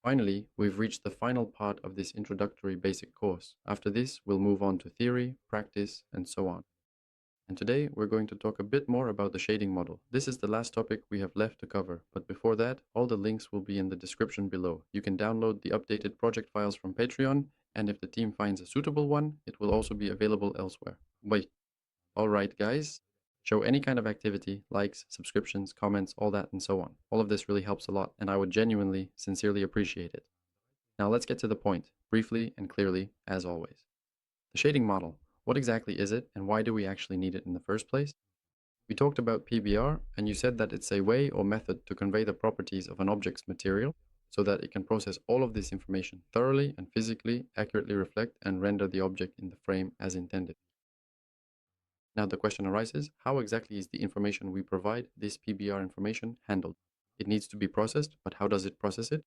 Finally, we've reached the final part of this introductory basic course. After this, we'll move on to theory, practice, and so on. And today, we're going to talk a bit more about the shading model. This is the last topic we have left to cover, but before that, all the links will be in the description below. You can download the updated project files from Patreon, and if the team finds a suitable one, it will also be available elsewhere. Wait, alright guys, show any kind of activity, likes, subscriptions, comments, all that and so on. All of this really helps a lot, and I would genuinely, sincerely appreciate it. Now let's get to the point, briefly and clearly, as always. The shading model. What exactly is it, and why do we actually need it in the first place? We talked about PBR, and you said that it's a way or method to convey the properties of an object's material so that it can process all of this information thoroughly and physically accurately reflect and render the object in the frame as intended. Now the question arises, how exactly is the information we provide, this PBR information, handled? It needs to be processed, but how does it process it?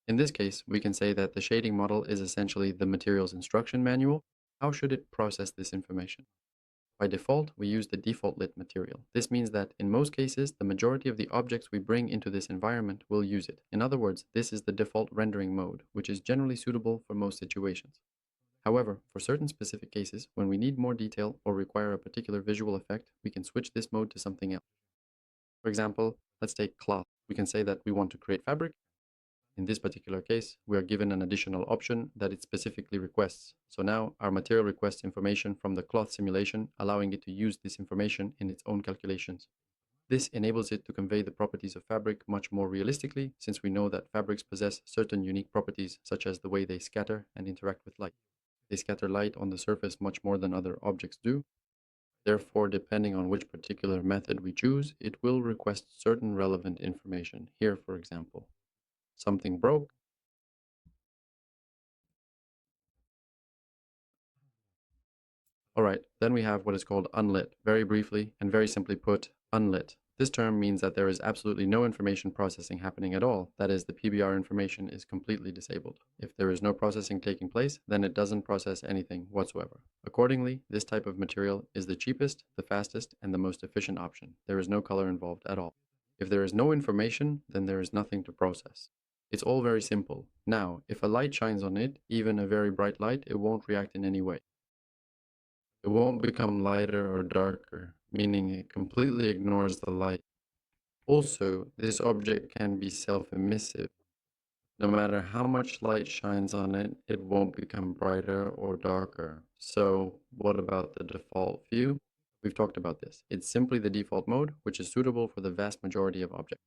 In this case, we can say that the shading model is essentially the material's instruction manual. How should it process this information? By default, we use the default lit material. This means that in most cases, the majority of the objects we bring into this environment will use it. In other words, this is the default rendering mode, which is generally suitable for most situations. However, for certain specific cases, when we need more detail or require a particular visual effect, we can switch this mode to something else. For example, let's take cloth. We can say that we want to create fabric. In this particular case, we are given an additional option that it specifically requests. So now our material requests information from the cloth simulation, allowing it to use this information in its own calculations. This enables it to convey the properties of fabric much more realistically, since we know that fabrics possess certain unique properties, such as the way they scatter and interact with light. They scatter light on the surface much more than other objects do. Therefore, depending on which particular method we choose, it will request certain relevant information. Here, for example, something broke. Alright, then we have what is called unlit. Very briefly and very simply put, unlit. This term means that there is absolutely no information processing happening at all. That is, the PBR information is completely disabled. If there is no processing taking place, then it doesn't process anything whatsoever. Accordingly, this type of material is the cheapest, the fastest, and the most efficient option. There is no color involved at all. If there is no information, then there is nothing to process. It's all very simple. Now, if a light shines on it, even a very bright light, it won't react in any way. It won't become lighter or darker, meaning it completely ignores the light. Also, this object can be self-emissive. No matter how much light shines on it, it won't become brighter or darker. So, what about the default view? We've talked about this. It's simply the default mode, which is suitable for the vast majority of objects.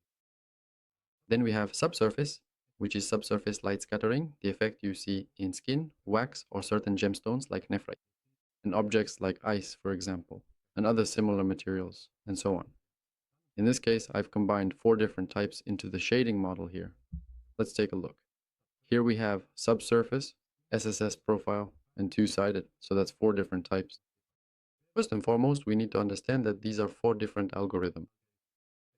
Then we have subsurface, which is subsurface light scattering, the effect you see in skin, wax, or certain gemstones like nephrite, and objects like ice, for example, and other similar materials, and so on. In this case, I've combined 4 different types into the shading model here. Let's take a look. Here we have subsurface, SSS profile, and two-sided, so that's 4 different types. First and foremost, we need to understand that these are 4 different algorithms.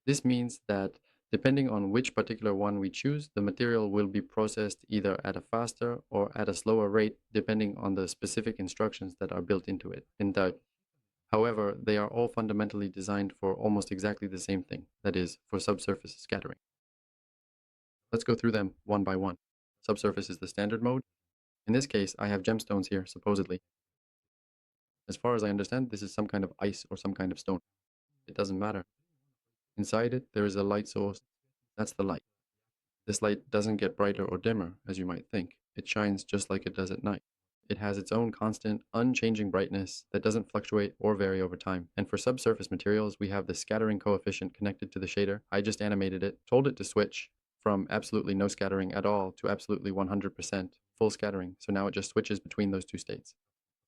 This means that depending on which particular one we choose, the material will be processed either at a faster or at a slower rate, depending on the specific instructions that are built into it. However, they are all fundamentally designed for almost exactly the same thing, that is, for subsurface scattering. Let's go through them one by one. Subsurface is the standard mode. In this case, I have gemstones here, supposedly. As far as I understand, this is some kind of ice or some kind of stone. It doesn't matter. Inside it, there is a light source. That's the light. This light doesn't get brighter or dimmer, as you might think. It shines just like it does at night. It has its own constant, unchanging brightness that doesn't fluctuate or vary over time. And for subsurface materials, we have the scattering coefficient connected to the shader. I just animated it, told it to switch from absolutely no scattering at all to absolutely 100% full scattering. So now it just switches between those two states.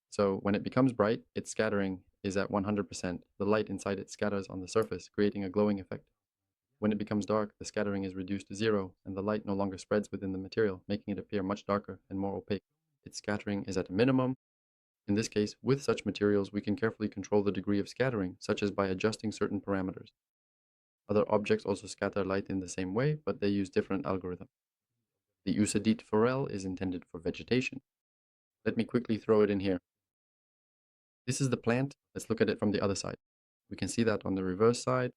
So when it becomes bright, its scattering is at 100%. The light inside it scatters on the surface, creating a glowing effect. When it becomes dark, the scattering is reduced to 0, and the light no longer spreads within the material, making it appear much darker and more opaque. Its scattering is at a minimum. In this case, with such materials, we can carefully control the degree of scattering, such as by adjusting certain parameters. Other objects also scatter light in the same way, but they use different algorithms. The Usadit forel is intended for vegetation. Let me quickly throw it in here. This is the plant. Let's look at it from the other side. We can see that on the reverse side.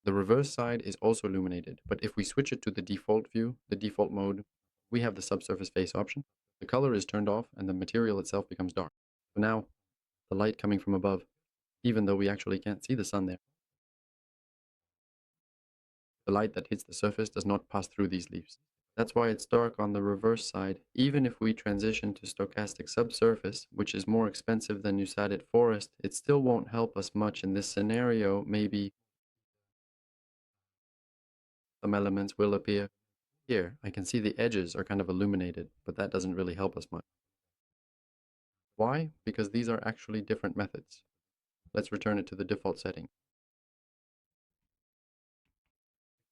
The reverse side is also illuminated, but if we switch it to the default view, the default mode, we have the subsurface face option. The color is turned off and the material itself becomes dark. So now, the light coming from above, even though we actually can't see the sun there, the light that hits the surface does not pass through these leaves. That's why it's dark on the reverse side. Even if we transition to stochastic subsurface, which is more expensive than Usadit forest, it still won't help us much in this scenario. Maybe some elements will appear. Here, I can see the edges are kind of illuminated, but that doesn't really help us much. Why? Because these are actually different methods. Let's return it to the default setting.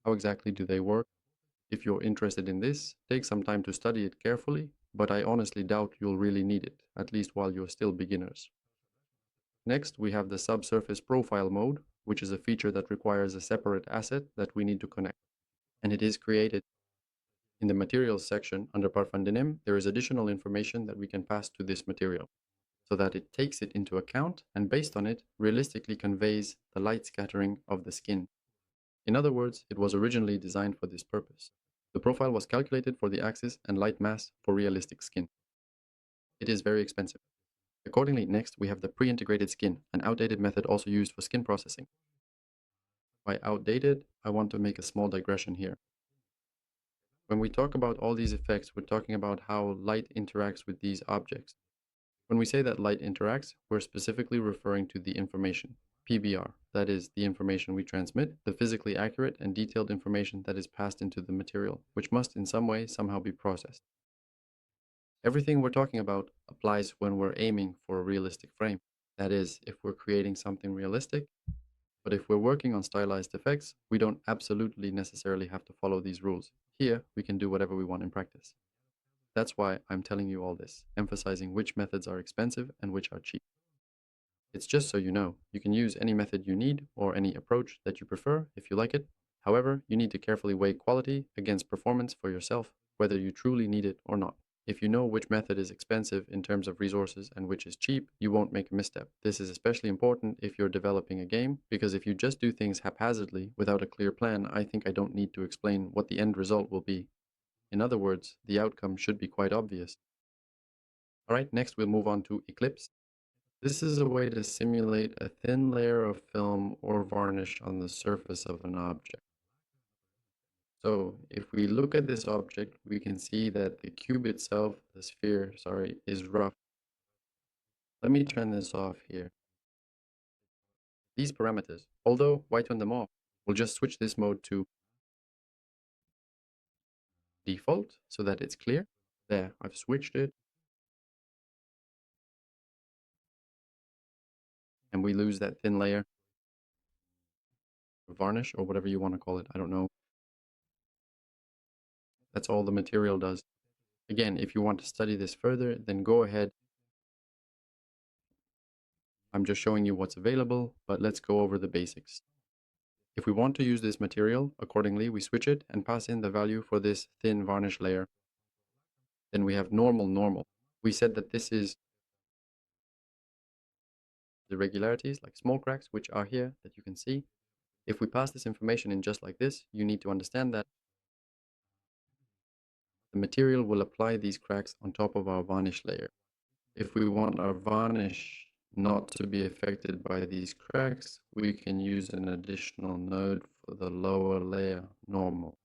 How exactly do they work? If you're interested in this, take some time to study it carefully, but I honestly doubt you'll really need it, at least while you're still beginners. Next, we have the subsurface profile mode, which is a feature that requires a separate asset that we need to connect. And it is created in the materials section under Parfum, there is additional information that we can pass to this material, so that it takes it into account and based on it, realistically conveys the light scattering of the skin. In other words, it was originally designed for this purpose. The profile was calculated for the axis and light mass for realistic skin. It is very expensive. Accordingly, next we have the pre-integrated skin, an outdated method also used for skin processing. By outdated, I want to make a small digression here. When we talk about all these effects, we're talking about how light interacts with these objects. When we say that light interacts, we're specifically referring to the information, PBR, that is, the information we transmit, the physically accurate and detailed information that is passed into the material, which must in some way somehow be processed. Everything we're talking about applies when we're aiming for a realistic frame. That is, if we're creating something realistic, but if we're working on stylized effects, we don't absolutely necessarily have to follow these rules. Here, we can do whatever we want in practice. That's why I'm telling you all this, emphasizing which methods are expensive and which are cheap. It's just so you can use any method you need or any approach that you prefer if you like it. However, you need to carefully weigh quality against performance for yourself, whether you truly need it or not. If you know which method is expensive in terms of resources and which is cheap, you won't make a misstep. This is especially important if you're developing a game, because if you just do things haphazardly without a clear plan, I think I don't need to explain what the end result will be. In other words, the outcome should be quite obvious. Alright, next we'll move on to Eclipse. This is a way to simulate a thin layer of film or varnish on the surface of an object. So if we look at this object, we can see that the cube itself, the sphere, sorry, is rough. Let me turn this off here. These parameters, although why turn them off? We'll just switch this mode to default so that it's clear. There, I've switched it. And we lose that thin layer. Varnish or whatever you want to call it, I don't know. That's all the material does. Again, if you want to study this further, then go ahead. I'm just showing you what's available, but let's go over the basics. If we want to use this material, accordingly, we switch it and pass in the value for this thin varnish layer. Then we have normal. We said that this is irregularities, like small cracks, which are here that you can see. If we pass this information in just like this, you need to understand that the material will apply these cracks on top of our varnish layer. If we want our varnish not to be affected by these cracks, we can use an additional node for the lower layer, normal.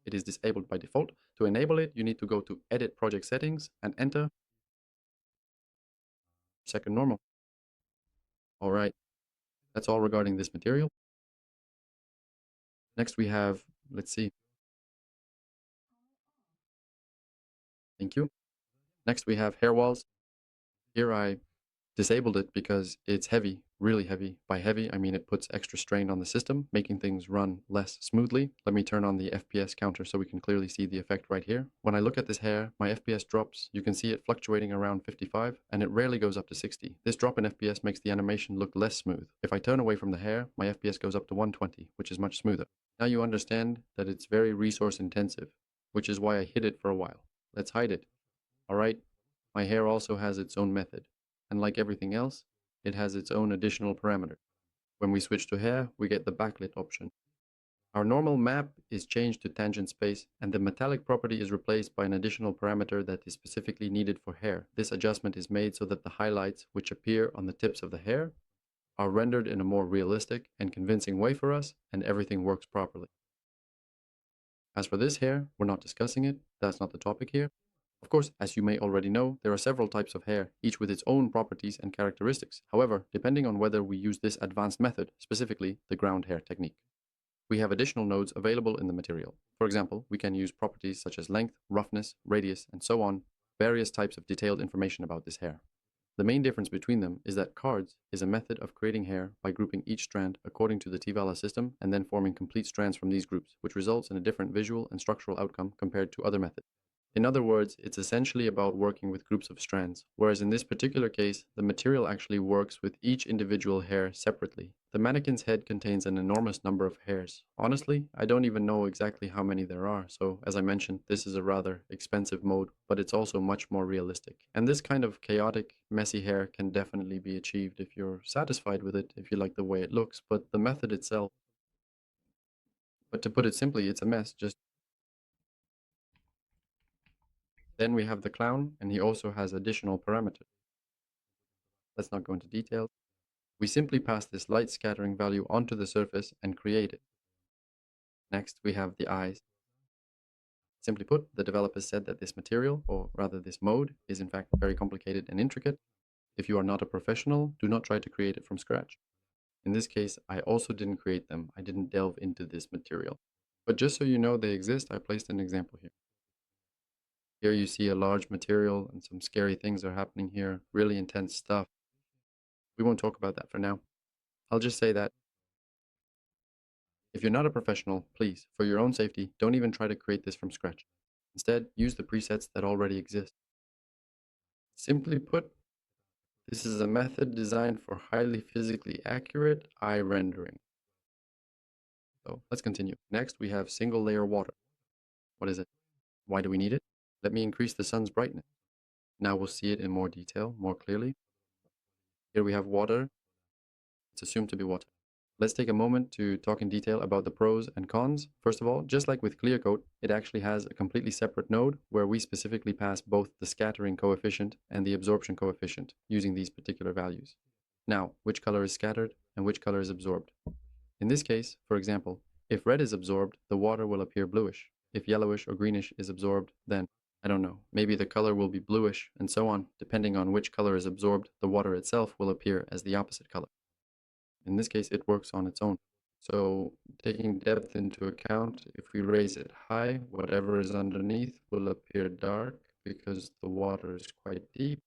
It is disabled by default. To enable it, you need to go to Edit Project Settings and enter second normal. All right, that's all regarding this material. Next we have, let's see. Thank you. Next we have hair walls. Here I disabled it because it's heavy, really heavy. By heavy, I mean it puts extra strain on the system, making things run less smoothly. Let me turn on the FPS counter so we can clearly see the effect right here. When I look at this hair, my FPS drops. You can see it fluctuating around 55, and it rarely goes up to 60. This drop in FPS makes the animation look less smooth. If I turn away from the hair, my FPS goes up to 120, which is much smoother. Now you understand that it's very resource intensive, which is why I hid it for a while. Let's hide it. Alright, my hair also has its own method. And like everything else, it has its own additional parameter. When we switch to hair, we get the backlit option. Our normal map is changed to tangent space, and the metallic property is replaced by an additional parameter that is specifically needed for hair. This adjustment is made so that the highlights, which appear on the tips of the hair, are rendered in a more realistic and convincing way for us, and everything works properly. As for this hair, we're not discussing it, that's not the topic here. Of course, as you may already know, there are several types of hair, each with its own properties and characteristics. However, depending on whether we use this advanced method, specifically the ground hair technique, we have additional nodes available in the material. For example, we can use properties such as length, roughness, radius, and so on, various types of detailed information about this hair. The main difference between them is that cards is a method of creating hair by grouping each strand according to the T-Vala system and then forming complete strands from these groups, which results in a different visual and structural outcome compared to other methods. In other words, it's essentially about working with groups of strands, whereas in this particular case, the material actually works with each individual hair separately. The mannequin's head contains an enormous number of hairs. Honestly, I don't even know exactly how many there are, so as I mentioned, this is a rather expensive mode, but it's also much more realistic. And this kind of chaotic, messy hair can definitely be achieved if you're satisfied with it, if you like the way it looks, but the method itself, but to put it simply, it's a mess. Then we have the clown, and he also has additional parameters. Let's not go into details. We simply pass this light scattering value onto the surface and create it. Next, we have the eyes. Simply put, the developers said that this material, or rather this mode, is in fact very complicated and intricate. If you are not a professional, do not try to create it from scratch. In this case, I also didn't create them. I didn't delve into this material. But just so you know they exist, I placed an example here. Here you see a large material and some scary things are happening here, really intense stuff. We won't talk about that for now. I'll just say that if you're not a professional, please, for your own safety, don't even try to create this from scratch. Instead, use the presets that already exist. Simply put, this is a method designed for highly physically accurate eye rendering. So let's continue. Next, we have single layer water. What is it? Why do we need it? Let me increase the sun's brightness. Now we'll see it in more detail, more clearly. Here we have water. It's assumed to be water. Let's take a moment to talk in detail about the pros and cons. First of all, just like with clear coat, it actually has a completely separate node where we specifically pass both the scattering coefficient and the absorption coefficient using these particular values. Now, which color is scattered and which color is absorbed? In this case, for example, if red is absorbed, the water will appear bluish. If yellowish or greenish is absorbed, then, I don't know, maybe the color will be bluish, and so on. Depending on which color is absorbed, the water itself will appear as the opposite color. In this case, it works on its own. So taking depth into account, if we raise it high, whatever is underneath will appear dark because the water is quite deep.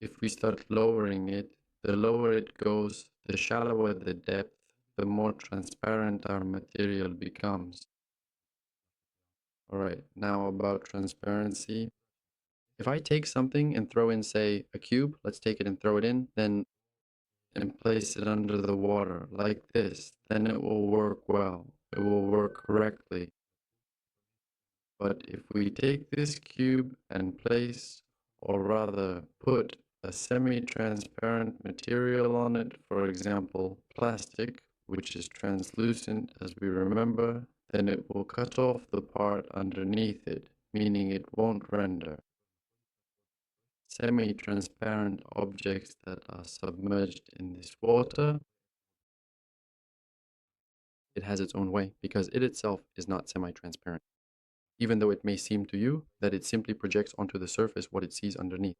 If we start lowering it, the lower it goes, the shallower the depth, the more transparent our material becomes. Alright, now about transparency. If I take something and throw in, say, a cube, let's take it and throw it in, then and place it under the water like this, then it will work well. It will work correctly. But if we take this cube and place, or rather put, a semi-transparent material on it, for example, plastic, which is translucent as we remember, then it will cut off the part underneath it, meaning it won't render. Semi-transparent objects that are submerged in this water, it has its own way because it itself is not semi-transparent, even though it may seem to you that it simply projects onto the surface what it sees underneath.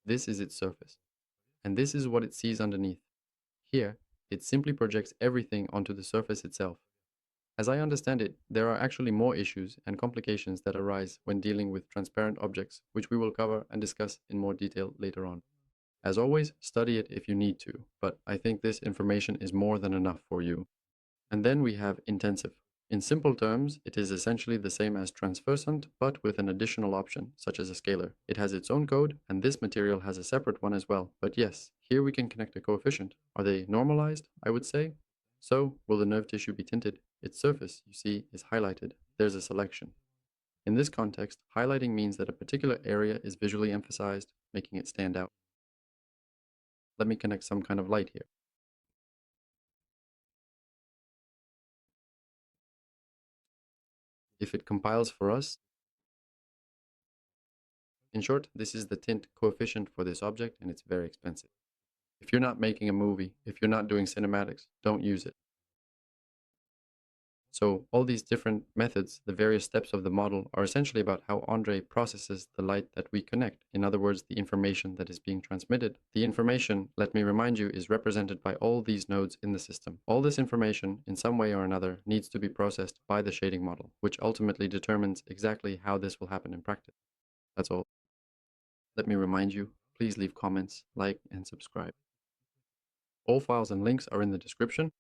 This is its surface, and this is what it sees underneath. Here, it simply projects everything onto the surface itself. As I understand it, there are actually more issues and complications that arise when dealing with transparent objects, which we will cover and discuss in more detail later on. As always, study it if you need to, but I think this information is more than enough for you. And then we have intensive. In simple terms, it is essentially the same as transversant, but with an additional option, such as a scalar. It has its own code, and this material has a separate one as well. But yes, here we can connect a coefficient. Are they normalized, I would say? So, will the nerve tissue be tinted? Its surface, you see, is highlighted. There's a selection. In this context, highlighting means that a particular area is visually emphasized, making it stand out. Let me connect some kind of light here. if it compiles for us. In short, this is the tint coefficient for this object, and it's very expensive. If you're not making a movie, if you're not doing cinematics, don't use it. So all these different methods, the various steps of the model, are essentially about how Andre processes the light that we connect. In other words, the information that is being transmitted. The information, let me remind you, is represented by all these nodes in the system. All this information, in some way or another, needs to be processed by the shading model, which ultimately determines exactly how this will happen in practice. That's all. Let me remind you, please leave comments, like, and subscribe. All files and links are in the description.